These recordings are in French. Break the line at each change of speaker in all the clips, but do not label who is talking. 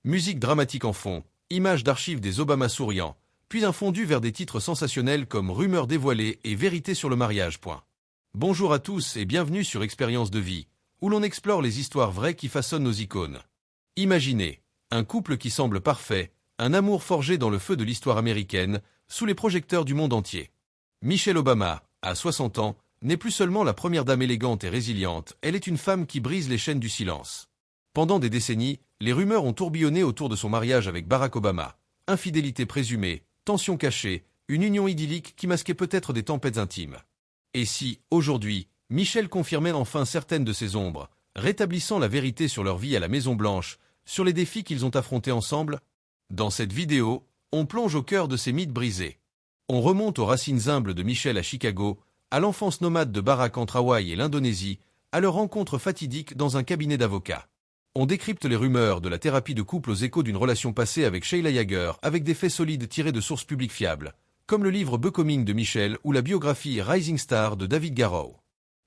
Musique dramatique en fond, images d'archives des Obama souriants, puis un fondu vers des titres sensationnels comme Rumeurs dévoilées et Vérité sur le mariage. Bonjour à tous et bienvenue sur Expérience de vie, où l'on explore les histoires vraies qui façonnent nos icônes. Imaginez, un couple qui semble parfait, un amour forgé dans le feu de l'histoire américaine, sous les projecteurs du monde entier. Michelle Obama, à 60 ans, n'est plus seulement la première dame élégante et résiliente, elle est une femme qui brise les chaînes du silence. Pendant des décennies, les rumeurs ont tourbillonné autour de son mariage avec Barack Obama. Infidélité présumée, tensions cachées, une union idyllique qui masquait peut-être des tempêtes intimes. Et si, aujourd'hui, Michelle confirmait enfin certaines de ses ombres, rétablissant la vérité sur leur vie à la Maison-Blanche, sur les défis qu'ils ont affrontés ensemble? Dans cette vidéo, on plonge au cœur de ces mythes brisés. On remonte aux racines humbles de Michelle à Chicago, à l'enfance nomade de Barack entre Hawaï et l'Indonésie, à leur rencontre fatidique dans un cabinet d'avocats. On décrypte les rumeurs de la thérapie de couple aux échos d'une relation passée avec Sheila Yager, avec des faits solides tirés de sources publiques fiables, comme le livre Becoming de Michelle ou la biographie Rising Star de David Garrow.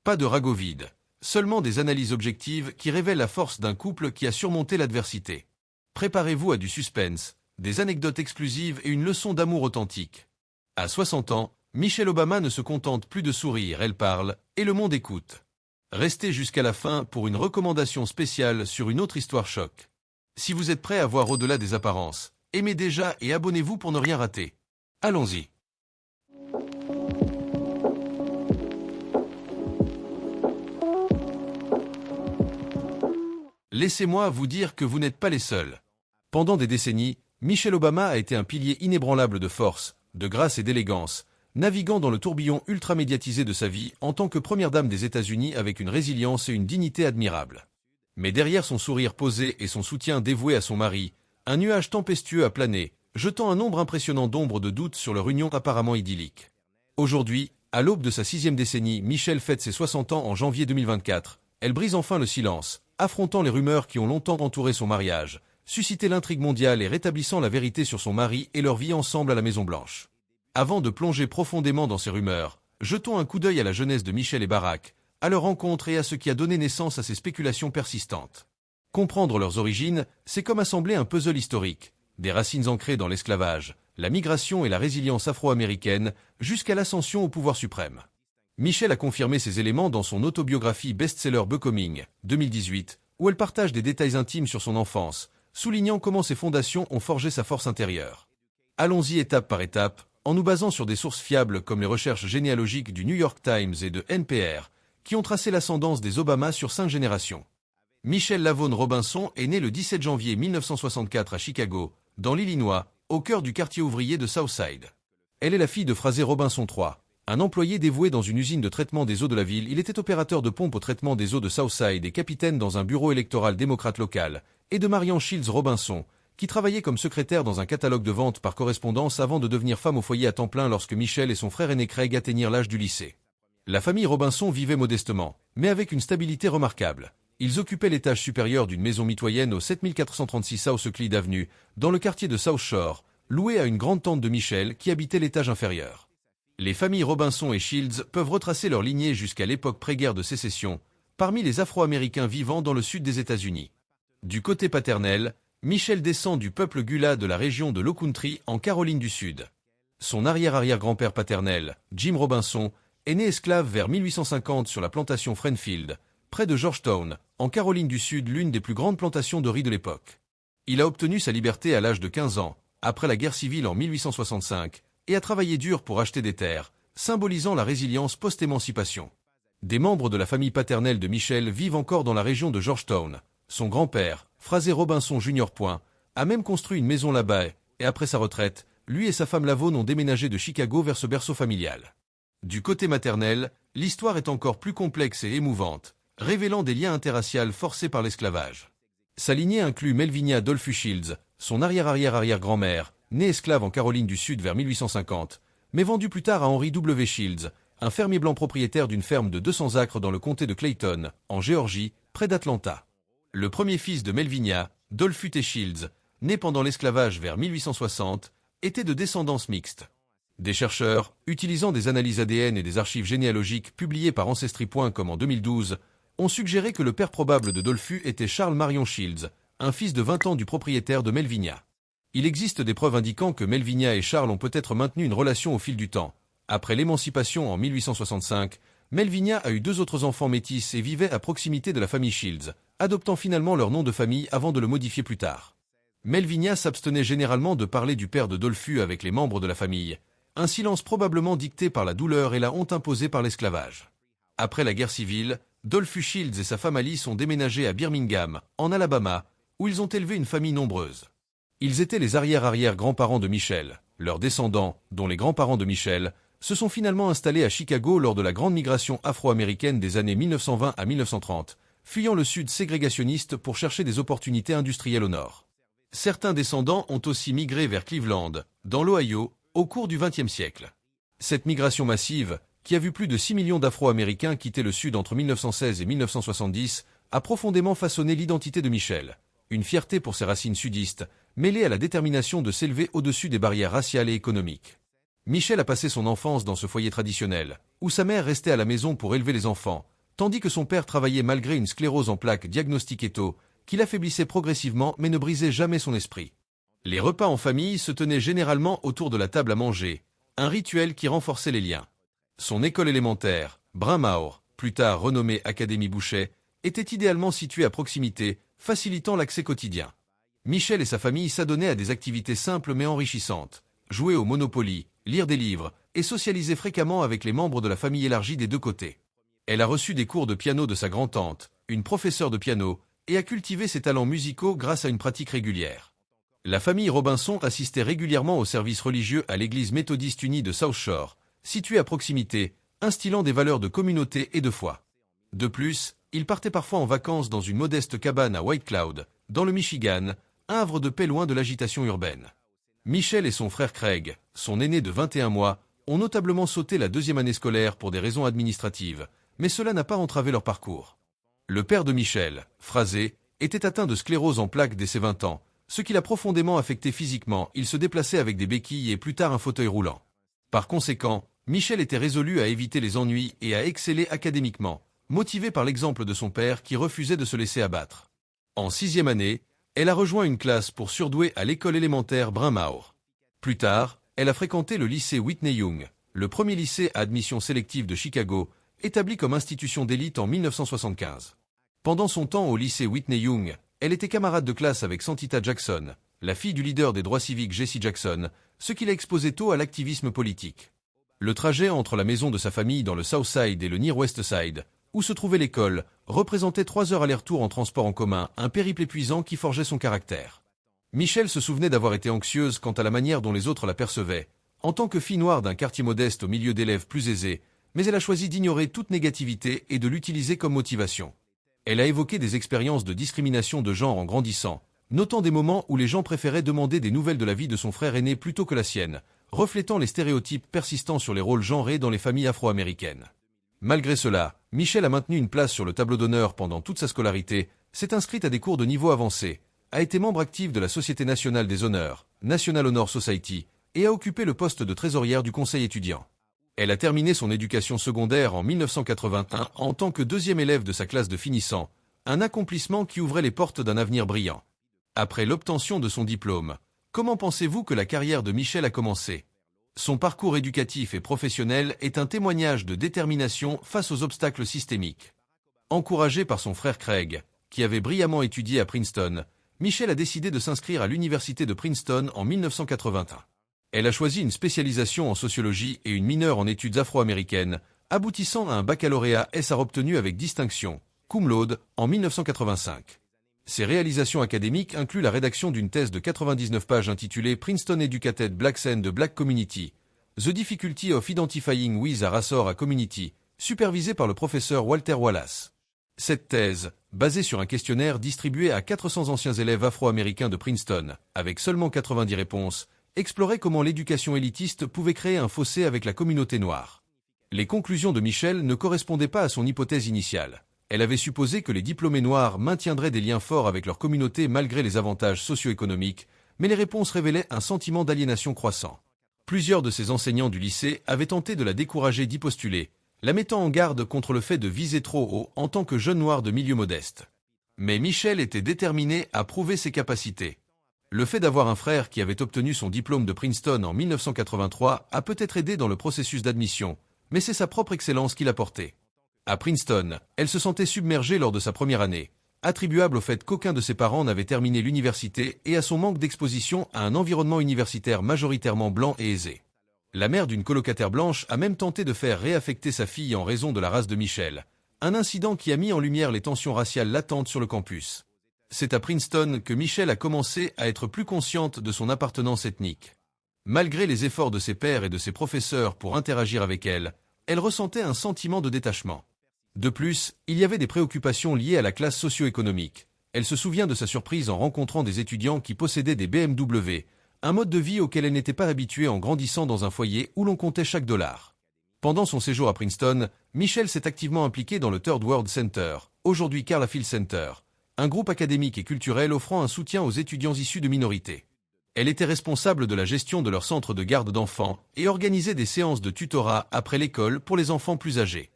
Pas de ragots vides, seulement des analyses objectives qui révèlent la force d'un couple qui a surmonté l'adversité. Préparez-vous à du suspense, des anecdotes exclusives et une leçon d'amour authentique. À 60 ans, Michelle Obama ne se contente plus de sourire, elle parle, et le monde écoute. Restez jusqu'à la fin pour une recommandation spéciale sur une autre histoire choc. Si vous êtes prêt à voir au-delà des apparences, aimez déjà et abonnez-vous pour ne rien rater. Allons-y. Laissez-moi vous dire que vous n'êtes pas les seuls. Pendant des décennies, Michelle Obama a été un pilier inébranlable de force, de grâce et d'élégance, naviguant dans le tourbillon ultra-médiatisé de sa vie en tant que première dame des États-Unis avec une résilience et une dignité admirables. Mais derrière son sourire posé et son soutien dévoué à son mari, un nuage tempestueux a plané, jetant un nombre impressionnant d'ombres de doute sur leur union apparemment idyllique. Aujourd'hui, à l'aube de sa 6e décennie, Michelle fête ses 60 ans en janvier 2024. Elle brise enfin le silence, affrontant les rumeurs qui ont longtemps entouré son mariage, suscité l'intrigue mondiale et rétablissant la vérité sur son mari et leur vie ensemble à la Maison-Blanche. Avant de plonger profondément dans ces rumeurs, jetons un coup d'œil à la jeunesse de Michelle et Barack, à leur rencontre et à ce qui a donné naissance à ces spéculations persistantes. Comprendre leurs origines, c'est comme assembler un puzzle historique, des racines ancrées dans l'esclavage, la migration et la résilience afro-américaine, jusqu'à l'ascension au pouvoir suprême. Michelle a confirmé ces éléments dans son autobiographie best-seller Becoming, 2018, où elle partage des détails intimes sur son enfance, soulignant comment ses fondations ont forgé sa force intérieure. Allons-y étape par étape, en nous basant sur des sources fiables comme les recherches généalogiques du New York Times et de NPR, qui ont tracé l'ascendance des Obama sur 5 générations. Michelle Lavone Robinson est née le 17 janvier 1964 à Chicago, dans l'Illinois, au cœur du quartier ouvrier de Southside. Elle est la fille de Fraser Robinson III, un employé dévoué dans une usine de traitement des eaux de la ville. Il était opérateur de pompe au traitement des eaux de Southside et capitaine dans un bureau électoral démocrate local, et de Marian Shields Robinson, qui travaillait comme secrétaire dans un catalogue de vente par correspondance avant de devenir femme au foyer à temps plein lorsque Michelle et son frère aîné Craig atteignirent l'âge du lycée. La famille Robinson vivait modestement, mais avec une stabilité remarquable. Ils occupaient l'étage supérieur d'une maison mitoyenne au 7436 South Euclid Avenue, dans le quartier de South Shore, louée à une grande-tante de Michelle qui habitait l'étage inférieur. Les familles Robinson et Shields peuvent retracer leur lignée jusqu'à l'époque pré-guerre de sécession, parmi les Afro-Américains vivant dans le sud des États-Unis. Du côté paternel, Michelle descend du peuple Gula de la région de Low Country en Caroline du Sud. Son arrière-arrière-grand-père paternel, Jim Robinson, est né esclave vers 1850 sur la plantation Friendfield, près de Georgetown, en Caroline du Sud, l'une des plus grandes plantations de riz de l'époque. Il a obtenu sa liberté à l'âge de 15 ans, après la guerre civile en 1865, et a travaillé dur pour acheter des terres, symbolisant la résilience post-émancipation. Des membres de la famille paternelle de Michelle vivent encore dans la région de Georgetown. Son grand-père, Fraser Robinson Jr. A même construit une maison là-bas et après sa retraite, lui et sa femme Lavone ont déménagé de Chicago vers ce berceau familial. Du côté maternel, l'histoire est encore plus complexe et émouvante, révélant des liens interraciaux forcés par l'esclavage. Sa lignée inclut Melvinia Dolphy Shields, son arrière-arrière-arrière-grand-mère, née esclave en Caroline du Sud vers 1850, mais vendue plus tard à Henry W. Shields, un fermier blanc propriétaire d'une ferme de 200 acres dans le comté de Clayton, en Géorgie, près d'Atlanta. Le premier fils de Melvinia, Dolphy T. Shields, né pendant l'esclavage vers 1860, était de descendance mixte. Des chercheurs, utilisant des analyses ADN et des archives généalogiques publiées par Ancestry.com en 2012, ont suggéré que le père probable de Dolphy était Charles Marion Shields, un fils de 20 ans du propriétaire de Melvinia. Il existe des preuves indiquant que Melvinia et Charles ont peut-être maintenu une relation au fil du temps. Après l'émancipation en 1865, Melvinia a eu 2 autres enfants métis et vivait à proximité de la famille Shields, adoptant finalement leur nom de famille avant de le modifier plus tard. Melvinia s'abstenait généralement de parler du père de Dolphu avec les membres de la famille, un silence probablement dicté par la douleur et la honte imposée par l'esclavage. Après la guerre civile, Dolphu Shields et sa femme Alice ont déménagé à Birmingham, en Alabama, où ils ont élevé une famille nombreuse. Ils étaient les arrière-arrière-grands-parents de Michel. Leurs descendants, dont les grands-parents de Michel, se sont finalement installés à Chicago lors de la grande migration afro-américaine des années 1920 à 1930, fuyant le sud ségrégationniste pour chercher des opportunités industrielles au nord. Certains descendants ont aussi migré vers Cleveland, dans l'Ohio, au cours du XXe siècle. Cette migration massive, qui a vu plus de 6 millions d'Afro-Américains quitter le Sud entre 1916 et 1970, a profondément façonné l'identité de Michel. Une fierté pour ses racines sudistes, mêlée à la détermination de s'élever au-dessus des barrières raciales et économiques. Michel a passé son enfance dans ce foyer traditionnel, où sa mère restait à la maison pour élever les enfants, tandis que son père travaillait malgré une sclérose en plaques diagnostiquée tôt, qui l'affaiblissait progressivement mais ne brisait jamais son esprit. Les repas en famille se tenaient généralement autour de la table à manger, un rituel qui renforçait les liens. Son école élémentaire, Bryn Mawr, plus tard renommée Académie Bouchet, était idéalement située à proximité, facilitant l'accès quotidien. Michel et sa famille s'adonnaient à des activités simples mais enrichissantes, jouer au Monopoly, lire des livres et socialiser fréquemment avec les membres de la famille élargie des 2 côtés. Elle a reçu des cours de piano de sa grand-tante, une professeure de piano, et a cultivé ses talents musicaux grâce à une pratique régulière. La famille Robinson assistait régulièrement aux services religieux à l'église méthodiste unie de South Shore, située à proximité, instillant des valeurs de communauté et de foi. De plus, ils partaient parfois en vacances dans une modeste cabane à White Cloud, dans le Michigan, un havre de paix loin de l'agitation urbaine. Michel et son frère Craig, son aîné de 21 mois, ont notablement sauté la 2e année scolaire pour des raisons administratives, mais cela n'a pas entravé leur parcours. Le père de Michel, Phrasé, était atteint de sclérose en plaques dès ses 20 ans, ce qui l'a profondément affecté physiquement. Il se déplaçait avec des béquilles et plus tard un fauteuil roulant. Par conséquent, Michel était résolu à éviter les ennuis et à exceller académiquement, motivé par l'exemple de son père qui refusait de se laisser abattre. En 6e année, elle a rejoint une classe pour surdoués à l'école élémentaire Bryn Mawr. Plus tard, elle a fréquenté le lycée Whitney Young, le premier lycée à admission sélective de Chicago, établi comme institution d'élite en 1975. Pendant son temps au lycée Whitney Young, elle était camarade de classe avec Santita Jackson, la fille du leader des droits civiques Jesse Jackson, ce qui l'a exposé tôt à l'activisme politique. Le trajet entre la maison de sa famille dans le South Side et le Near West Side, où se trouvait l'école, représentait 3 heures aller-retour en transport en commun, un périple épuisant qui forgeait son caractère. Michel se souvenait d'avoir été anxieuse quant à la manière dont les autres la percevaient, en tant que fille noire d'un quartier modeste au milieu d'élèves plus aisés, mais elle a choisi d'ignorer toute négativité et de l'utiliser comme motivation. Elle a évoqué des expériences de discrimination de genre en grandissant, notant des moments où les gens préféraient demander des nouvelles de la vie de son frère aîné plutôt que la sienne, reflétant les stéréotypes persistants sur les rôles genrés dans les familles afro-américaines. Malgré cela, Michel a maintenu une place sur le tableau d'honneur pendant toute sa scolarité, s'est inscrite à des cours de niveau avancé, a été membre actif de la Société nationale des honneurs, National Honor Society, et a occupé le poste de trésorière du conseil étudiant. Elle a terminé son éducation secondaire en 1981 en tant que 2e élève de sa classe de finissant, un accomplissement qui ouvrait les portes d'un avenir brillant. Après l'obtention de son diplôme, comment pensez-vous que la carrière de Michel a commencé ? Son parcours éducatif et professionnel est un témoignage de détermination face aux obstacles systémiques. Encouragé par son frère Craig, qui avait brillamment étudié à Princeton, Michel a décidé de s'inscrire à l'université de Princeton en 1981. Elle a choisi une spécialisation en sociologie et une mineure en études afro-américaines, aboutissant à un baccalauréat SR obtenu avec distinction, cum laude, en 1985. Ses réalisations académiques incluent la rédaction d'une thèse de 99 pages intitulée Princeton Educated Blacks and the Black Community, The Difficulty of Identifying with a Race or a Community, supervisée par le professeur Walter Wallace. Cette thèse, basée sur un questionnaire distribué à 400 anciens élèves afro-américains de Princeton, avec seulement 90 réponses, explorait comment l'éducation élitiste pouvait créer un fossé avec la communauté noire. Les conclusions de Michel ne correspondaient pas à son hypothèse initiale. Elle avait supposé que les diplômés noirs maintiendraient des liens forts avec leur communauté malgré les avantages socio-économiques, mais les réponses révélaient un sentiment d'aliénation croissant. Plusieurs de ses enseignants du lycée avaient tenté de la décourager d'y postuler, la mettant en garde contre le fait de viser trop haut en tant que jeune noire de milieu modeste. Mais Michel était déterminé à prouver ses capacités. Le fait d'avoir un frère qui avait obtenu son diplôme de Princeton en 1983 a peut-être aidé dans le processus d'admission, mais c'est sa propre excellence qui l'a porté. À Princeton, elle se sentait submergée lors de sa première année, attribuable au fait qu'aucun de ses parents n'avait terminé l'université et à son manque d'exposition à un environnement universitaire majoritairement blanc et aisé. La mère d'une colocataire blanche a même tenté de faire réaffecter sa fille en raison de la race de Michel, un incident qui a mis en lumière les tensions raciales latentes sur le campus. C'est à Princeton que Michel a commencé à être plus consciente de son appartenance ethnique. Malgré les efforts de ses pairs et de ses professeurs pour interagir avec elle, elle ressentait un sentiment de détachement. De plus, il y avait des préoccupations liées à la classe socio-économique. Elle se souvient de sa surprise en rencontrant des étudiants qui possédaient des BMW, un mode de vie auquel elle n'était pas habituée en grandissant dans un foyer où l'on comptait chaque dollar. Pendant son séjour à Princeton, Michel s'est activement impliqué dans le Third World Center, aujourd'hui Carlafield Center, un groupe académique et culturel offrant un soutien aux étudiants issus de minorités. Elle était responsable de la gestion de leur centre de garde d'enfants et organisait des séances de tutorat après l'école pour les enfants plus âgés.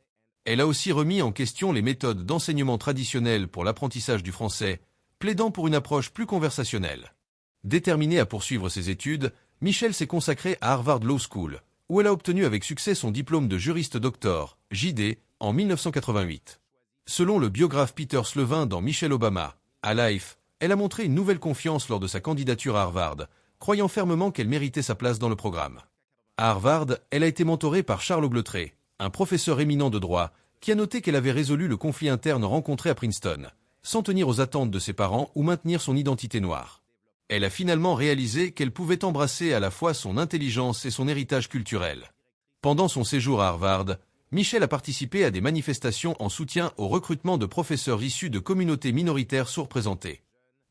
Elle a aussi remis en question les méthodes d'enseignement traditionnelles pour l'apprentissage du français, plaidant pour une approche plus conversationnelle. Déterminée à poursuivre ses études, Michel s'est consacrée à Harvard Law School, où elle a obtenu avec succès son diplôme de juriste doctor, JD, en 1988. Selon le biographe Peter Slevin dans Michelle Obama, à Life, elle a montré une nouvelle confiance lors de sa candidature à Harvard, croyant fermement qu'elle méritait sa place dans le programme. À Harvard, elle a été mentorée par Charles Ogletree, un professeur éminent de droit, qui a noté qu'elle avait résolu le conflit interne rencontré à Princeton, sans tenir aux attentes de ses parents ou maintenir son identité noire. Elle a finalement réalisé qu'elle pouvait embrasser à la fois son intelligence et son héritage culturel. Pendant son séjour à Harvard, Michel a participé à des manifestations en soutien au recrutement de professeurs issus de communautés minoritaires sous-représentées.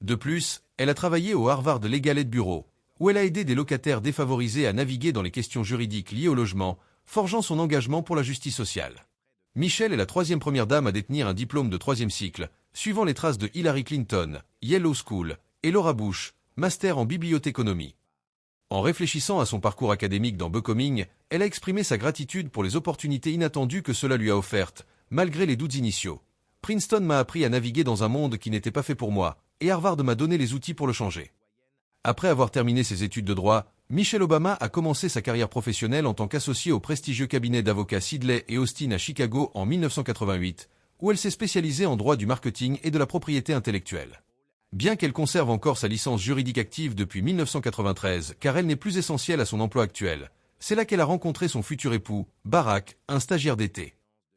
De plus, elle a travaillé au Harvard Legal Aid Bureau, où elle a aidé des locataires défavorisés à naviguer dans les questions juridiques liées au logement, forgeant son engagement pour la justice sociale. Michel est la troisième première dame à détenir un diplôme de troisième cycle, suivant les traces de Hillary Clinton, Yale Law School, et Laura Bush, master en bibliothéconomie. En réfléchissant à son parcours académique dans Becoming, elle a exprimé sa gratitude pour les opportunités inattendues que cela lui a offertes, malgré les doutes initiaux. Princeton m'a appris à naviguer dans un monde qui n'était pas fait pour moi, et Harvard m'a donné les outils pour le changer. Après avoir terminé ses études de droit, Michelle Obama a commencé sa carrière professionnelle en tant qu'associée au prestigieux cabinet d'avocats Sidley et Austin à Chicago en 1988, où elle s'est spécialisée en droit du marketing et de la propriété intellectuelle. Bien qu'elle conserve encore sa licence juridique active depuis 1993, car elle n'est plus essentielle à son emploi actuel, c'est là qu'elle a rencontré son futur époux, Barack, un stagiaire d'été.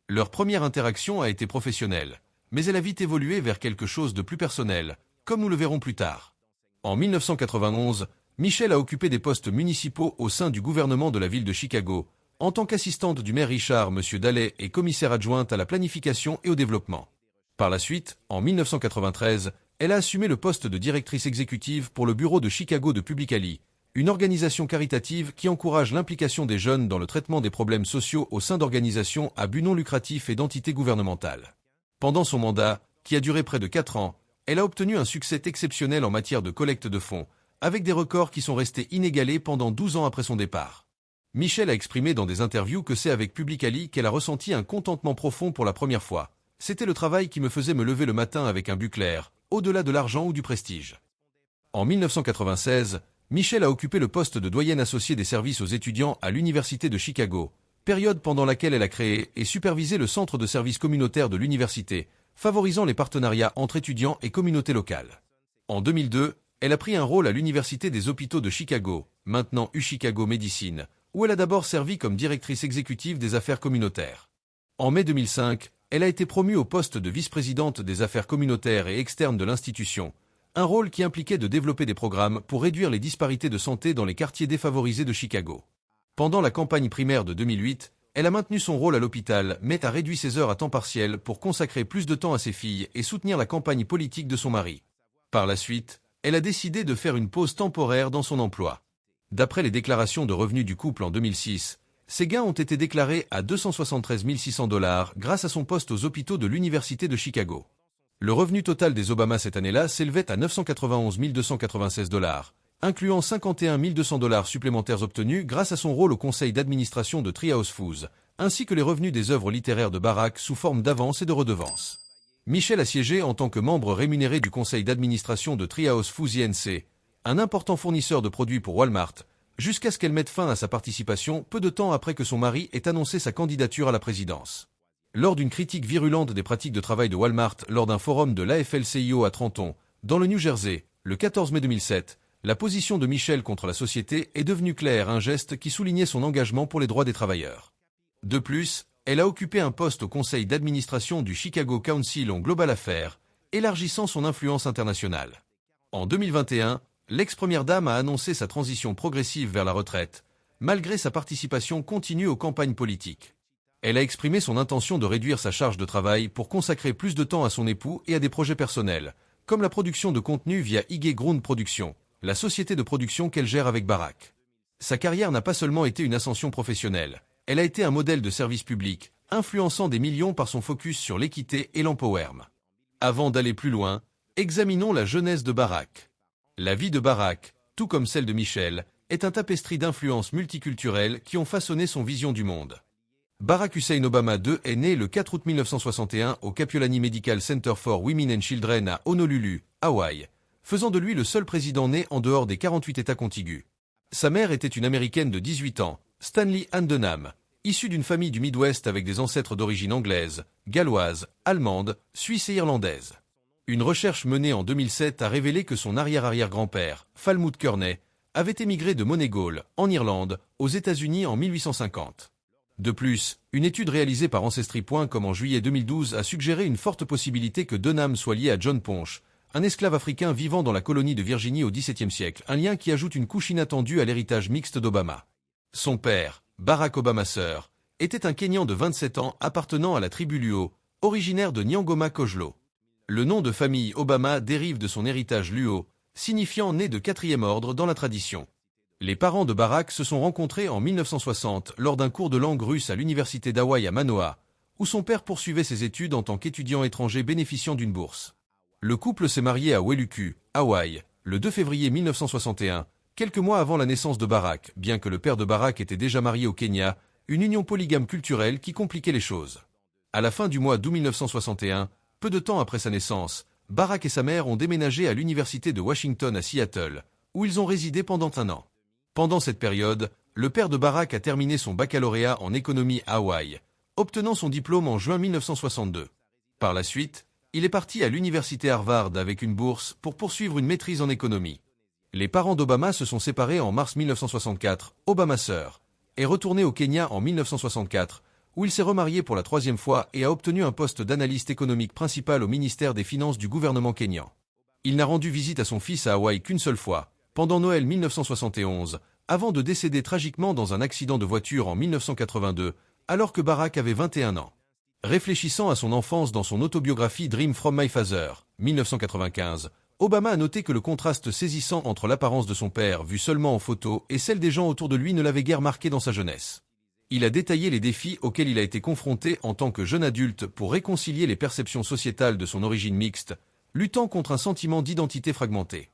Leur première interaction a été professionnelle, mais elle a vite évolué vers quelque chose de plus personnel, comme nous le verrons plus tard. En 1991, Michelle a occupé des postes municipaux au sein du gouvernement de la ville de Chicago, en tant qu'assistante du maire Richard M. Daley et commissaire adjointe à la planification et au développement. Par la suite, en 1993, elle a assumé le poste de directrice exécutive pour le bureau de Chicago de Publicali, une organisation caritative qui encourage l'implication des jeunes dans le traitement des problèmes sociaux au sein d'organisations à but non lucratif et d'entités gouvernementales. Pendant son mandat, qui a duré près de 4 ans, elle a obtenu un succès exceptionnel en matière de collecte de fonds, avec des records qui sont restés inégalés pendant 12 ans après son départ. Michelle a exprimé dans des interviews que c'est avec Publicali qu'elle a ressenti un contentement profond pour la première fois. C'était le travail qui me faisait me lever le matin avec un but clair, au-delà de l'argent ou du prestige. En 1996, Michelle a occupé le poste de doyenne associée des services aux étudiants à l'Université de Chicago, période pendant laquelle elle a créé et supervisé le centre de services communautaires de l'université, favorisant les partenariats entre étudiants et communautés locales. En 2002, elle a pris un rôle à l'Université des hôpitaux de Chicago, maintenant UChicago Medicine, où elle a d'abord servi comme directrice exécutive des affaires communautaires. En mai 2005, elle a été promue au poste de vice-présidente des affaires communautaires et externes de l'institution, un rôle qui impliquait de développer des programmes pour réduire les disparités de santé dans les quartiers défavorisés de Chicago. Pendant la campagne primaire de 2008, elle a maintenu son rôle à l'hôpital mais a réduit ses heures à temps partiel pour consacrer plus de temps à ses filles et soutenir la campagne politique de son mari. Par la suite, elle a décidé de faire une pause temporaire dans son emploi. D'après les déclarations de revenus du couple en 2006, ses gains ont été déclarés à 273 600 $ grâce à son poste aux hôpitaux de l'Université de Chicago. Le revenu total des Obama cette année-là s'élevait à 991 296 $, incluant 51 200 $ supplémentaires obtenus grâce à son rôle au conseil d'administration de Treehouse Foods, ainsi que les revenus des œuvres littéraires de Barack sous forme d'avances et de redevances. Michelle a siégé en tant que membre rémunéré du conseil d'administration de Treehouse Foods Inc., un important fournisseur de produits pour Walmart, jusqu'à ce qu'elle mette fin à sa participation peu de temps après que son mari ait annoncé sa candidature à la présidence. Lors d'une critique virulente des pratiques de travail de Walmart lors d'un forum de l'AFL-CIO à Trenton, dans le New Jersey, le 14 mai 2007, la position de Michelle contre la société est devenue claire, un geste qui soulignait son engagement pour les droits des travailleurs. De plus, elle a occupé un poste au conseil d'administration du Chicago Council on Global Affairs, élargissant son influence internationale. En 2021, l'ex-première dame a annoncé sa transition progressive vers la retraite, malgré sa participation continue aux campagnes politiques. Elle a exprimé son intention de réduire sa charge de travail pour consacrer plus de temps à son époux et à des projets personnels, comme la production de contenu via IG Ground Productions, la société de production qu'elle gère avec Barack. Sa carrière n'a pas seulement été une ascension professionnelle, elle a été un modèle de service public, influençant des millions par son focus sur l'équité et l'empowerment. Avant d'aller plus loin, examinons la jeunesse de Barack. La vie de Barack, tout comme celle de Michelle, est un tapestry d'influences multiculturelles qui ont façonné son vision du monde. Barack Hussein Obama II est né le 4 août 1961 au Kapiolani Medical Center for Women and Children à Honolulu, Hawaï, faisant de lui le seul président né en dehors des 48 États contigus. Sa mère était une Américaine de 18 ans, Stanley Ann Dunham, issue d'une famille du Midwest avec des ancêtres d'origine anglaise, galloise, allemande, suisse et irlandaise. Une recherche menée en 2007 a révélé que son arrière-arrière-grand-père, Falmouth Kearney, avait émigré de Moneygall, en Irlande, aux États-Unis en 1850. De plus, une étude réalisée par Ancestry.com en juillet 2012 a suggéré une forte possibilité que Dunham soit lié à John Ponch, un esclave africain vivant dans la colonie de Virginie au XVIIe siècle, un lien qui ajoute une couche inattendue à l'héritage mixte d'Obama. Son père, Barack Obama Sr., était un Kényan de 27 ans appartenant à la tribu Luo, originaire de Nyangoma Kojlo. Le nom de famille Obama dérive de son héritage Luo, signifiant né de quatrième ordre dans la tradition. Les parents de Barack se sont rencontrés en 1960 lors d'un cours de langue russe à l'université d'Hawaï à Manoa, où son père poursuivait ses études en tant qu'étudiant étranger bénéficiant d'une bourse. Le couple s'est marié à Wailuku, Hawaï, le 2 février 1961, quelques mois avant la naissance de Barack, bien que le père de Barack était déjà marié au Kenya, une union polygame culturelle qui compliquait les choses. À la fin du mois d'août 1961, peu de temps après sa naissance, Barack et sa mère ont déménagé à l'université de Washington à Seattle, où ils ont résidé pendant un an. Pendant cette période, le père de Barack a terminé son baccalauréat en économie à Hawaï, obtenant son diplôme en juin 1962. Par la suite, il est parti à l'université Harvard avec une bourse pour poursuivre une maîtrise en économie. Les parents d'Obama se sont séparés en mars 1964, Obama Sr. est retourné au Kenya en 1964, où il s'est remarié pour la troisième fois et a obtenu un poste d'analyste économique principal au ministère des Finances du gouvernement kényan. Il n'a rendu visite à son fils à Hawaï qu'une seule fois, pendant Noël 1971, avant de décéder tragiquement dans un accident de voiture en 1982, alors que Barack avait 21 ans. Réfléchissant à son enfance dans son autobiographie Dream from My Father, 1995, Obama a noté que le contraste saisissant entre l'apparence de son père, vu seulement en photo, et celle des gens autour de lui ne l'avait guère marqué dans sa jeunesse. Il a détaillé les défis auxquels il a été confronté en tant que jeune adulte pour réconcilier les perceptions sociétales de son origine mixte, luttant contre un sentiment d'identité fragmentée.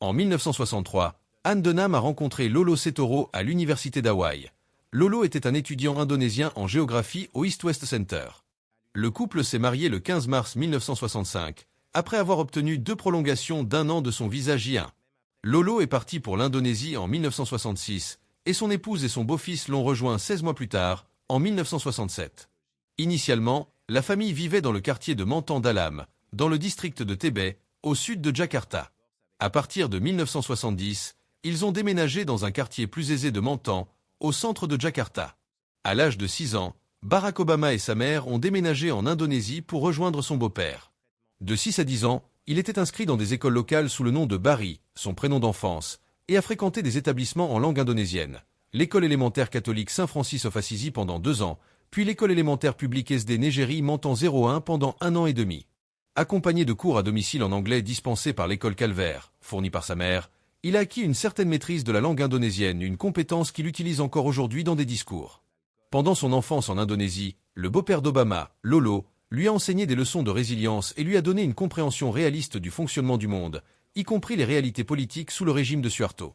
En 1963, Ann Dunham a rencontré Lolo Setoro à l'université d'Hawaï. Lolo était un étudiant indonésien en géographie au East West Center. Le couple s'est marié le 15 mars 1965, après avoir obtenu 2 prolongations d'1 an de son visa J1. Lolo est parti pour l'Indonésie en 1966, et son épouse et son beau-fils l'ont rejoint 16 mois plus tard, en 1967. Initialement, la famille vivait dans le quartier de Mantan Dalam, dans le district de Tebet, au sud de Jakarta. À partir de 1970, ils ont déménagé dans un quartier plus aisé de Mantan, au centre de Jakarta. À l'âge de 6 ans, Barack Obama et sa mère ont déménagé en Indonésie pour rejoindre son beau-père. De 6 à 10 ans, il était inscrit dans des écoles locales sous le nom de Barry, son prénom d'enfance, et a fréquenté des établissements en langue indonésienne, l'école élémentaire catholique Saint-Francis of Assisi pendant 2 ans, puis l'école élémentaire publique SD Negeri Mantan 01 pendant 1 an et demi. Accompagné de cours à domicile en anglais dispensés par l'école Calvaire, fournie par sa mère, il a acquis une certaine maîtrise de la langue indonésienne, une compétence qu'il utilise encore aujourd'hui dans des discours. Pendant son enfance en Indonésie, le beau-père d'Obama, Lolo, lui a enseigné des leçons de résilience et lui a donné une compréhension réaliste du fonctionnement du monde, y compris les réalités politiques sous le régime de Suharto.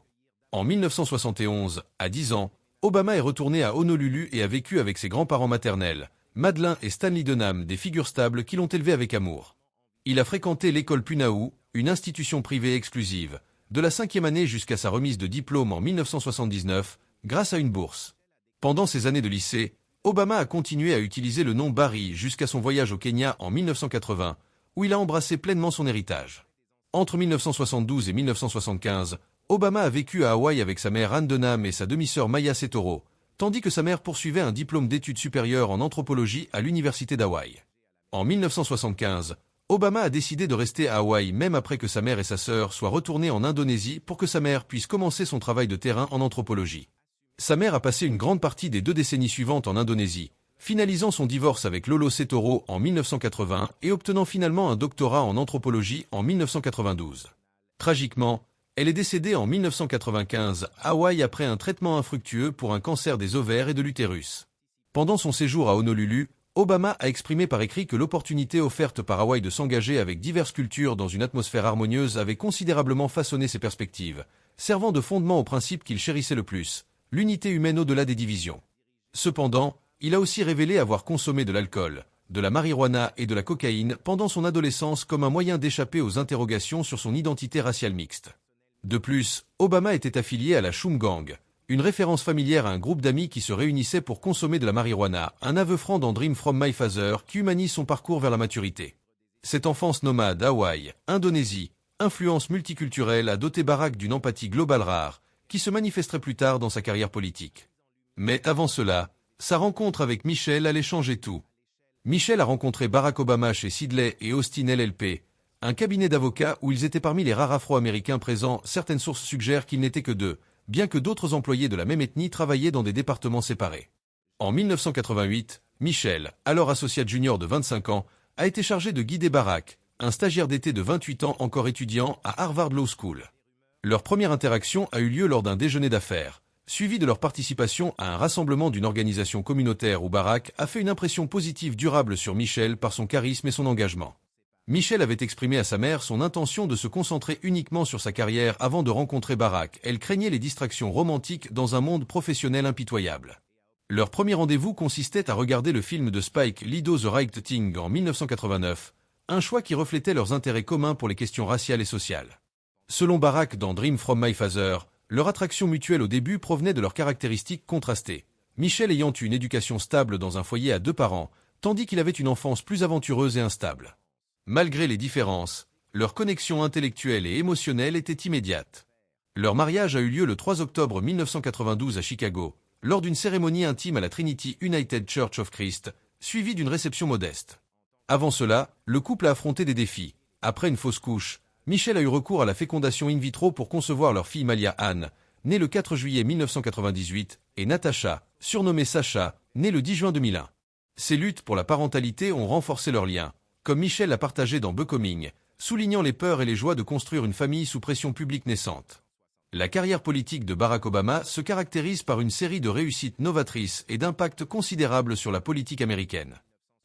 En 1971, à 10 ans, Obama est retourné à Honolulu et a vécu avec ses grands-parents maternels, Madeleine et Stanley Dunham, des figures stables qui l'ont élevé avec amour. Il a fréquenté l'école Punahou, une institution privée exclusive, de la 5e année jusqu'à sa remise de diplôme en 1979, grâce à une bourse. Pendant ses années de lycée, Obama a continué à utiliser le nom Barry jusqu'à son voyage au Kenya en 1980, où il a embrassé pleinement son héritage. Entre 1972 et 1975, Obama a vécu à Hawaï avec sa mère Anne Denham et sa demi-sœur Maya Setoro, tandis que sa mère poursuivait un diplôme d'études supérieures en anthropologie à l'université d'Hawaï. En 1975, Obama a décidé de rester à Hawaï même après que sa mère et sa sœur soient retournées en Indonésie pour que sa mère puisse commencer son travail de terrain en anthropologie. Sa mère a passé une grande partie des 2 décennies suivantes en Indonésie, finalisant son divorce avec Lolo Setoro en 1980 et obtenant finalement un doctorat en anthropologie en 1992. Tragiquement, elle est décédée en 1995 à Hawaï après un traitement infructueux pour un cancer des ovaires et de l'utérus. Pendant son séjour à Honolulu, Obama a exprimé par écrit que l'opportunité offerte par Hawaï de s'engager avec diverses cultures dans une atmosphère harmonieuse avait considérablement façonné ses perspectives, servant de fondement au principe qu'il chérissait le plus, l'unité humaine au-delà des divisions. Cependant, il a aussi révélé avoir consommé de l'alcool, de la marijuana et de la cocaïne pendant son adolescence comme un moyen d'échapper aux interrogations sur son identité raciale mixte. De plus, Obama était affilié à la Chum Gang, une référence familière à un groupe d'amis qui se réunissaient pour consommer de la marijuana, un aveu franc dans Dream from My Father qui humanise son parcours vers la maturité. Cette enfance nomade, Hawaï, Indonésie, influence multiculturelle a doté Barack d'une empathie globale rare, qui se manifesterait plus tard dans sa carrière politique. Mais avant cela, sa rencontre avec Michelle allait changer tout. Michelle a rencontré Barack Obama chez Sidley et Austin LLP, un cabinet d'avocats où ils étaient parmi les rares Afro-Américains présents. Certaines sources suggèrent qu'ils n'étaient que 2, bien que d'autres employés de la même ethnie travaillaient dans des départements séparés. En 1988, Michelle, alors associate junior de 25 ans, a été chargée de guider Barack, un stagiaire d'été de 28 ans encore étudiant à Harvard Law School. Leur première interaction a eu lieu lors d'un déjeuner d'affaires, suivi de leur participation à un rassemblement d'une organisation communautaire où Barack a fait une impression positive durable sur Michelle par son charisme et son engagement. Michelle avait exprimé à sa mère son intention de se concentrer uniquement sur sa carrière avant de rencontrer Barack. Elle craignait les distractions romantiques dans un monde professionnel impitoyable. Leur premier rendez-vous consistait à regarder le film de Spike Lee The Right Thing en 1989, un choix qui reflétait leurs intérêts communs pour les questions raciales et sociales. Selon Barack dans Dream from My Father, leur attraction mutuelle au début provenait de leurs caractéristiques contrastées. Michelle ayant eu une éducation stable dans un foyer à 2 parents, tandis qu'il avait une enfance plus aventureuse et instable. Malgré les différences, leur connexion intellectuelle et émotionnelle était immédiate. Leur mariage a eu lieu le 3 octobre 1992 à Chicago, lors d'une cérémonie intime à la Trinity United Church of Christ, suivie d'une réception modeste. Avant cela, le couple a affronté des défis. Après une fausse couche, Michelle a eu recours à la fécondation in vitro pour concevoir leur fille Malia Anne, née le 4 juillet 1998, et Natasha, surnommée Sacha, née le 10 juin 2001. Ces luttes pour la parentalité ont renforcé leurs liens, comme Michelle l'a partagé dans Becoming, soulignant les peurs et les joies de construire une famille sous pression publique naissante. La carrière politique de Barack Obama se caractérise par une série de réussites novatrices et d'impacts considérables sur la politique américaine.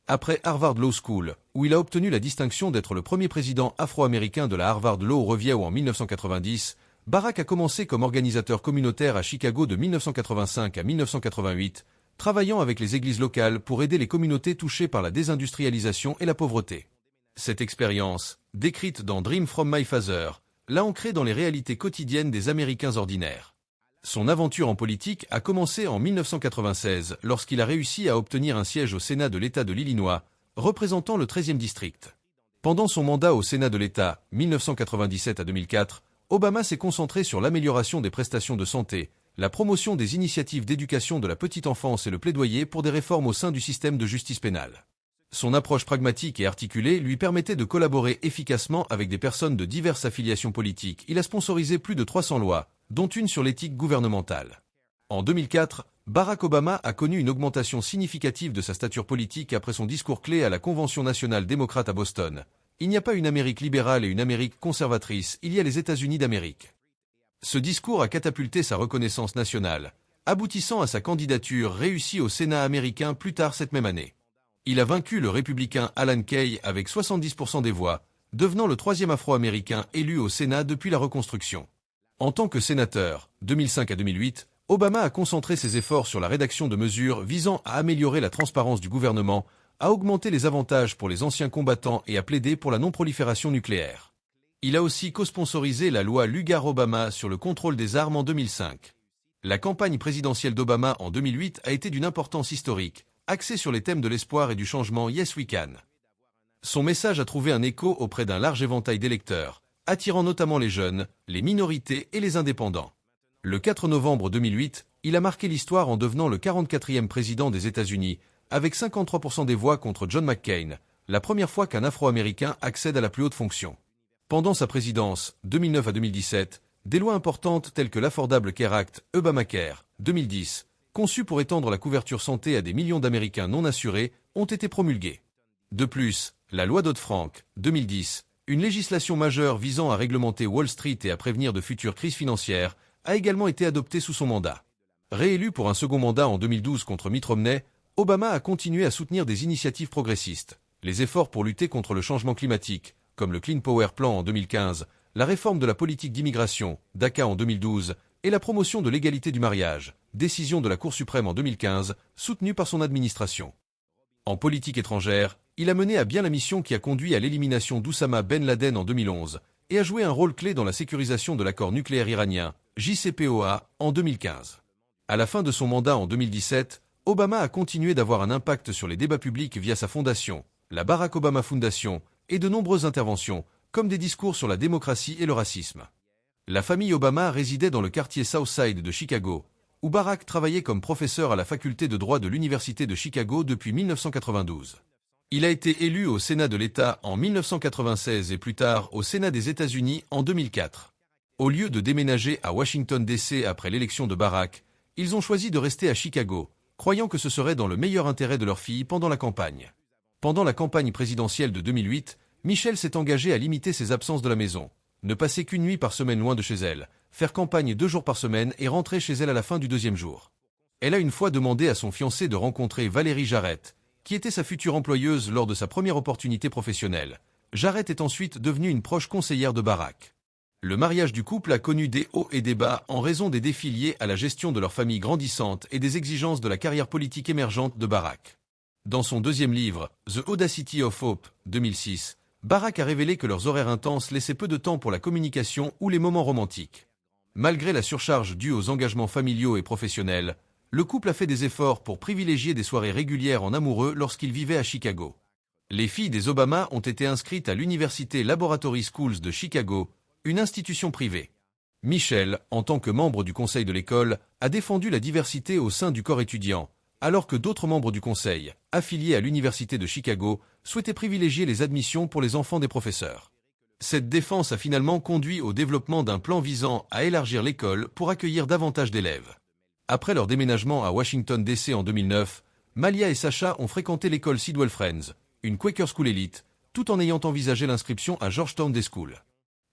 Après Harvard Law School, où il a obtenu la distinction d'être le premier président afro-américain de la Harvard Law Review en 1990, Barack a commencé comme organisateur communautaire à Chicago de 1985 à 1988, travaillant avec les églises locales pour aider les communautés touchées par la désindustrialisation et la pauvreté. Cette expérience, décrite dans Dream from My Father, l'a ancré dans les réalités quotidiennes des Américains ordinaires. Son aventure en politique a commencé en 1996 lorsqu'il a réussi à obtenir un siège au Sénat de l'État de l'Illinois, représentant le 13e district. Pendant son mandat au Sénat de l'État, 1997 à 2004, Obama s'est concentré sur l'amélioration des prestations de santé, la promotion des initiatives d'éducation de la petite enfance et le plaidoyer pour des réformes au sein du système de justice pénale. Son approche pragmatique et articulée lui permettait de collaborer efficacement avec des personnes de diverses affiliations politiques. Il a sponsorisé plus de 300 lois, dont une sur l'éthique gouvernementale. En 2004, Barack Obama a connu une augmentation significative de sa stature politique après son discours clé à la Convention nationale démocrate à Boston. Il n'y a pas une Amérique libérale et une Amérique conservatrice, il y a les États-Unis d'Amérique. Ce discours a catapulté sa reconnaissance nationale, aboutissant à sa candidature réussie au Sénat américain plus tard cette même année. Il a vaincu le républicain Alan Kay avec 70% des voix, devenant le 3e afro-américain élu au Sénat depuis la Reconstruction. En tant que sénateur, 2005 à 2008, Obama a concentré ses efforts sur la rédaction de mesures visant à améliorer la transparence du gouvernement, a augmenté les avantages pour les anciens combattants et a plaidé pour la non-prolifération nucléaire. Il a aussi co-sponsorisé la loi Lugar-Obama sur le contrôle des armes en 2005. La campagne présidentielle d'Obama en 2008 a été d'une importance historique, axée sur les thèmes de l'espoir et du changement Yes We Can. Son message a trouvé un écho auprès d'un large éventail d'électeurs, attirant notamment les jeunes, les minorités et les indépendants. Le 4 novembre 2008, il a marqué l'histoire en devenant le 44e président des États-Unis, avec 53% des voix contre John McCain, la première fois qu'un Afro-Américain accède à la plus haute fonction. Pendant sa présidence, 2009 à 2017, des lois importantes telles que l'Affordable Care Act, Obamacare, 2010, conçues pour étendre la couverture santé à des millions d'Américains non assurés, ont été promulguées. De plus, la loi Dodd-Frank, 2010, une législation majeure visant à réglementer Wall Street et à prévenir de futures crises financières, a également été adoptée sous son mandat. Réélu pour un second mandat en 2012 contre Mitt Romney, Obama a continué à soutenir des initiatives progressistes, les efforts pour lutter contre le changement climatique, comme le Clean Power Plan en 2015, la réforme de la politique d'immigration, DACA en 2012, et la promotion de l'égalité du mariage, décision de la Cour suprême en 2015, soutenue par son administration. En politique étrangère, il a mené à bien la mission qui a conduit à l'élimination d'Oussama Ben Laden en 2011, et a joué un rôle clé dans la sécurisation de l'accord nucléaire iranien, JCPOA, en 2015. À la fin de son mandat en 2017, Obama a continué d'avoir un impact sur les débats publics via sa fondation, la Barack Obama Foundation, et de nombreuses interventions, comme des discours sur la démocratie et le racisme. La famille Obama résidait dans le quartier Southside de Chicago, où Barack travaillait comme professeur à la faculté de droit de l'Université de Chicago depuis 1992. Il a été élu au Sénat de l'État en 1996 et plus tard au Sénat des États-Unis en 2004. Au lieu de déménager à Washington D.C. après l'élection de Barack, ils ont choisi de rester à Chicago, croyant que ce serait dans le meilleur intérêt de leur fille pendant la campagne. Pendant la campagne présidentielle de 2008, Michelle s'est engagée à limiter ses absences de la maison, ne passer qu'une nuit par semaine loin de chez elle, faire campagne 2 jours par semaine et rentrer chez elle à la fin du 2e jour. Elle a une fois demandé à son fiancé de rencontrer Valérie Jarrett, qui était sa future employeuse lors de sa première opportunité professionnelle. Jarrett est ensuite devenue une proche conseillère de Barack. Le mariage du couple a connu des hauts et des bas en raison des défis liés à la gestion de leur famille grandissante et des exigences de la carrière politique émergente de Barack. Dans son 2e livre, The Audacity of Hope, 2006, Barack a révélé que leurs horaires intenses laissaient peu de temps pour la communication ou les moments romantiques. Malgré la surcharge due aux engagements familiaux et professionnels, le couple a fait des efforts pour privilégier des soirées régulières en amoureux lorsqu'ils vivaient à Chicago. Les filles des Obama ont été inscrites à l'Université Laboratory Schools de Chicago, une institution privée. Michelle, en tant que membre du conseil de l'école, a défendu la diversité au sein du corps étudiant, alors que d'autres membres du conseil, affiliés à l'Université de Chicago, souhaitaient privilégier les admissions pour les enfants des professeurs. Cette défense a finalement conduit au développement d'un plan visant à élargir l'école pour accueillir davantage d'élèves. Après leur déménagement à Washington D.C. en 2009, Malia et Sacha ont fréquenté l'école Sidwell Friends, une Quaker School élite, tout en ayant envisagé l'inscription à Georgetown Day School.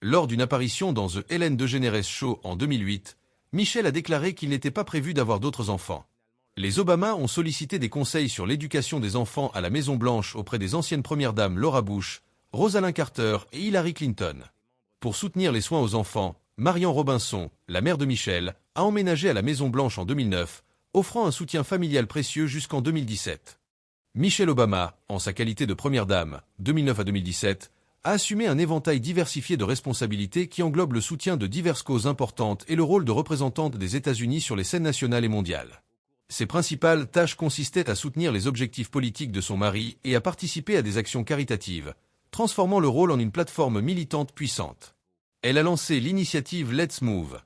Lors d'une apparition dans The Ellen DeGeneres Show en 2008, Michelle a déclaré qu'il n'était pas prévu d'avoir d'autres enfants. Les Obama ont sollicité des conseils sur l'éducation des enfants à la Maison-Blanche auprès des anciennes premières dames Laura Bush, Rosalind Carter et Hillary Clinton. Pour soutenir les soins aux enfants, Marian Robinson, la mère de Michelle, a emménagé à la Maison-Blanche en 2009, offrant un soutien familial précieux jusqu'en 2017. Michelle Obama, en sa qualité de première dame, 2009 à 2017, a assumé un éventail diversifié de responsabilités qui englobe le soutien de diverses causes importantes et le rôle de représentante des États-Unis sur les scènes nationales et mondiales. Ses principales tâches consistaient à soutenir les objectifs politiques de son mari et à participer à des actions caritatives, transformant le rôle en une plateforme militante puissante. Elle a lancé l'initiative Let's Move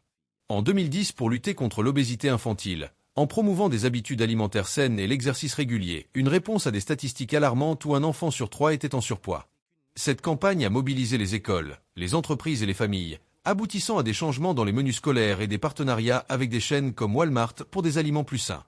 en 2010 pour lutter contre l'obésité infantile, en promouvant des habitudes alimentaires saines et l'exercice régulier, une réponse à des statistiques alarmantes où un enfant sur 3 était en surpoids. Cette campagne a mobilisé les écoles, les entreprises et les familles, aboutissant à des changements dans les menus scolaires et des partenariats avec des chaînes comme Walmart pour des aliments plus sains.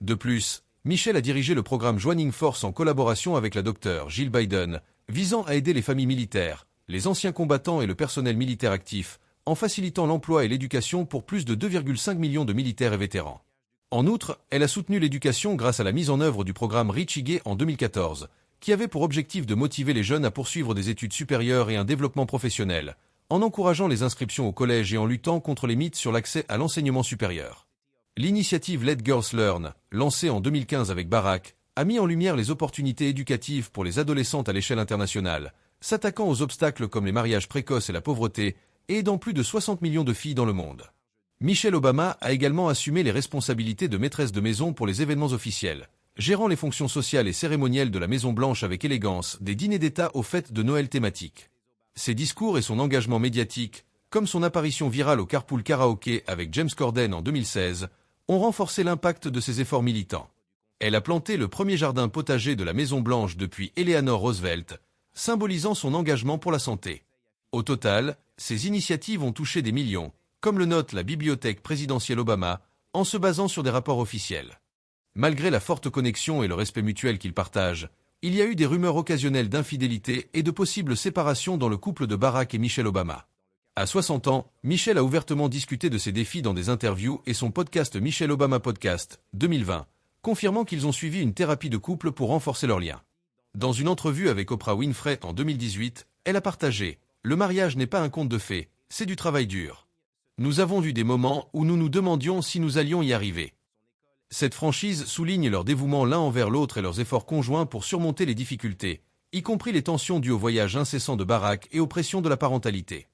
De plus, Michelle a dirigé le programme Joining Force en collaboration avec la Dr Jill Biden, visant à aider les familles militaires, les anciens combattants et le personnel militaire actif, en facilitant l'emploi et l'éducation pour plus de 2,5 millions de militaires et vétérans. En outre, elle a soutenu l'éducation grâce à la mise en œuvre du programme Richigay en 2014, qui avait pour objectif de motiver les jeunes à poursuivre des études supérieures et un développement professionnel, en encourageant les inscriptions au collège et en luttant contre les mythes sur l'accès à l'enseignement supérieur. L'initiative Let Girls Learn, lancée en 2015 avec Barack, a mis en lumière les opportunités éducatives pour les adolescentes à l'échelle internationale, s'attaquant aux obstacles comme les mariages précoces et la pauvreté, et aidant plus de 60 millions de filles dans le monde. Michelle Obama a également assumé les responsabilités de maîtresse de maison pour les événements officiels, gérant les fonctions sociales et cérémonielles de la Maison-Blanche avec élégance, des dîners d'État aux fêtes de Noël thématiques. Ses discours et son engagement médiatique, comme son apparition virale au Carpool Karaoke avec James Corden en 2016, ont renforcé l'impact de ses efforts militants. Elle a planté le premier jardin potager de la Maison-Blanche depuis Eleanor Roosevelt, symbolisant son engagement pour la santé. Au total, ces initiatives ont touché des millions, comme le note la bibliothèque présidentielle Obama, en se basant sur des rapports officiels. Malgré la forte connexion et le respect mutuel qu'ils partagent, il y a eu des rumeurs occasionnelles d'infidélité et de possibles séparations dans le couple de Barack et Michelle Obama. À 60 ans, Michelle a ouvertement discuté de ses défis dans des interviews et son podcast Michelle Obama Podcast, 2020, confirmant qu'ils ont suivi une thérapie de couple pour renforcer leur lien. Dans une entrevue avec Oprah Winfrey en 2018, elle a partagé « Le mariage n'est pas un conte de fées, c'est du travail dur. Nous avons eu des moments où nous nous demandions si nous allions y arriver. » Cette franchise souligne leur dévouement l'un envers l'autre et leurs efforts conjoints pour surmonter les difficultés, y compris les tensions dues au voyage incessant de Barack et aux pressions de la parentalité.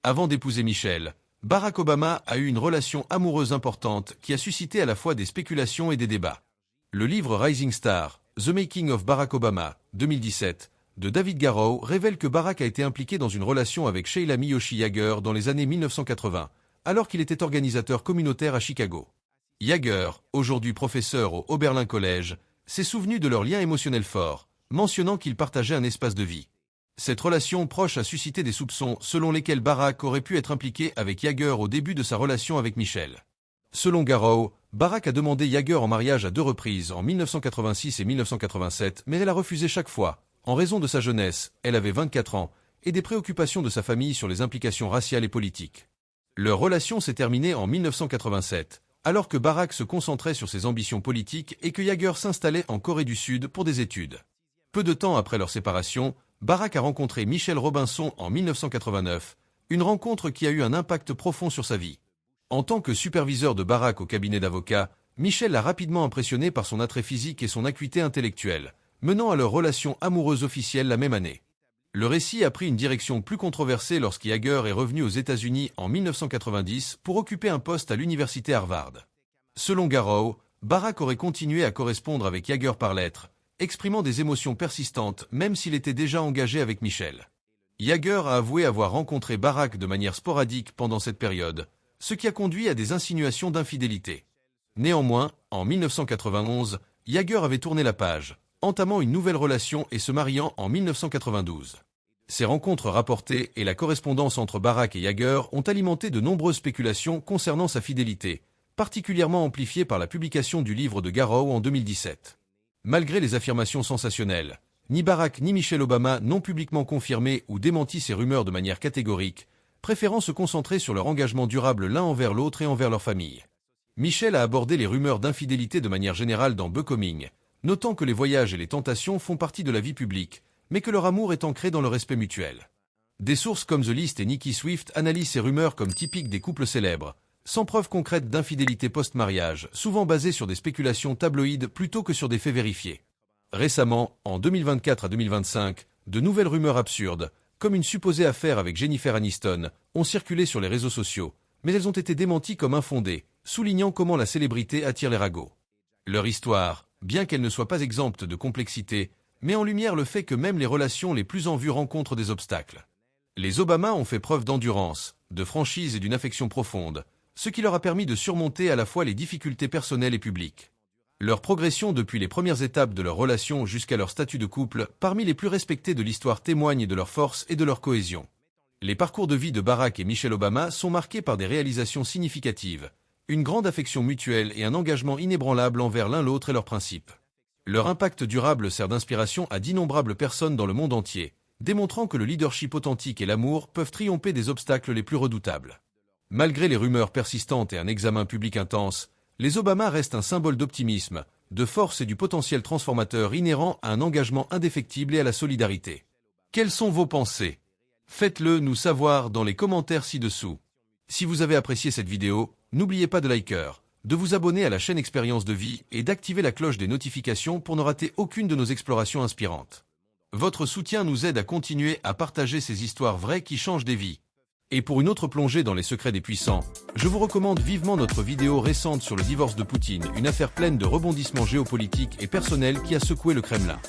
Avant d'épouser Michelle, Barack Obama a eu une relation amoureuse importante qui a suscité à la fois des spéculations et des débats. Le livre Rising Star, The Making of Barack Obama, 2017, de David Garrow révèle que Barack a été impliqué dans une relation avec Sheila Miyoshi Yager dans les années 1980, alors qu'il était organisateur communautaire à Chicago. Yager, aujourd'hui professeur au Oberlin College, s'est souvenu de leur lien émotionnel fort, mentionnant qu'ils partageaient un espace de vie. Cette relation proche a suscité des soupçons selon lesquels Barack aurait pu être impliqué avec Yager au début de sa relation avec Michelle. Selon Garrow, Barack a demandé Yager en mariage à 2 reprises, en 1986 et 1987, mais elle a refusé chaque fois, en raison de sa jeunesse, elle avait 24 ans, et des préoccupations de sa famille sur les implications raciales et politiques. Leur relation s'est terminée en 1987. Alors que Barack se concentrait sur ses ambitions politiques et que Yager s'installait en Corée du Sud pour des études. Peu de temps après leur séparation, Barack a rencontré Michelle Robinson en 1989, une rencontre qui a eu un impact profond sur sa vie. En tant que superviseur de Barack au cabinet d'avocats, Michelle l'a rapidement impressionné par son attrait physique et son acuité intellectuelle, menant à leur relation amoureuse officielle la même année. Le récit a pris une direction plus controversée lorsqu'Yager est revenu aux États-Unis en 1990 pour occuper un poste à l'université Harvard. Selon Garrow, Barack aurait continué à correspondre avec Yager par lettres, exprimant des émotions persistantes même s'il était déjà engagé avec Michelle. Yager a avoué avoir rencontré Barack de manière sporadique pendant cette période, ce qui a conduit à des insinuations d'infidélité. Néanmoins, en 1991, Yager avait tourné la page, entamant une nouvelle relation et se mariant en 1992. Ces rencontres rapportées et la correspondance entre Barack et Yager ont alimenté de nombreuses spéculations concernant sa fidélité, particulièrement amplifiées par la publication du livre de Garrow en 2017. Malgré les affirmations sensationnelles, ni Barack ni Michelle Obama n'ont publiquement confirmé ou démenti ces rumeurs de manière catégorique, préférant se concentrer sur leur engagement durable l'un envers l'autre et envers leur famille. Michelle a abordé les rumeurs d'infidélité de manière générale dans Becoming, notant que les voyages et les tentations font partie de la vie publique, mais que leur amour est ancré dans le respect mutuel. Des sources comme The List et Nicki Swift analysent ces rumeurs comme typiques des couples célèbres, sans preuve concrète d'infidélité post-mariage, souvent basées sur des spéculations tabloïdes plutôt que sur des faits vérifiés. Récemment, en 2024 à 2025, de nouvelles rumeurs absurdes, comme une supposée affaire avec Jennifer Aniston, ont circulé sur les réseaux sociaux, mais elles ont été démenties comme infondées, soulignant comment la célébrité attire les ragots. Leur histoire, bien qu'elle ne soit pas exempte de complexité, met en lumière le fait que même les relations les plus en vue rencontrent des obstacles. Les Obama ont fait preuve d'endurance, de franchise et d'une affection profonde, ce qui leur a permis de surmonter à la fois les difficultés personnelles et publiques. Leur progression depuis les premières étapes de leur relation jusqu'à leur statut de couple, parmi les plus respectés de l'histoire, témoignent de leur force et de leur cohésion. Les parcours de vie de Barack et Michelle Obama sont marqués par des réalisations significatives, une grande affection mutuelle et un engagement inébranlable envers l'un l'autre et leurs principes. Leur impact durable sert d'inspiration à d'innombrables personnes dans le monde entier, démontrant que le leadership authentique et l'amour peuvent triompher des obstacles les plus redoutables. Malgré les rumeurs persistantes et un examen public intense, les Obama restent un symbole d'optimisme, de force et du potentiel transformateur inhérent à un engagement indéfectible et à la solidarité. Quelles sont vos pensées? Faites-le nous savoir dans les commentaires ci-dessous. Si vous avez apprécié cette vidéo, n'oubliez pas de liker, de vous abonner à la chaîne Expérience de vie et d'activer la cloche des notifications pour ne rater aucune de nos explorations inspirantes. Votre soutien nous aide à continuer à partager ces histoires vraies qui changent des vies. Et pour une autre plongée dans les secrets des puissants, je vous recommande vivement notre vidéo récente sur le divorce de Poutine, une affaire pleine de rebondissements géopolitiques et personnels qui a secoué le Kremlin.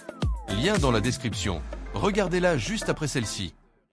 Lien dans la description. Regardez-la juste après celle-ci.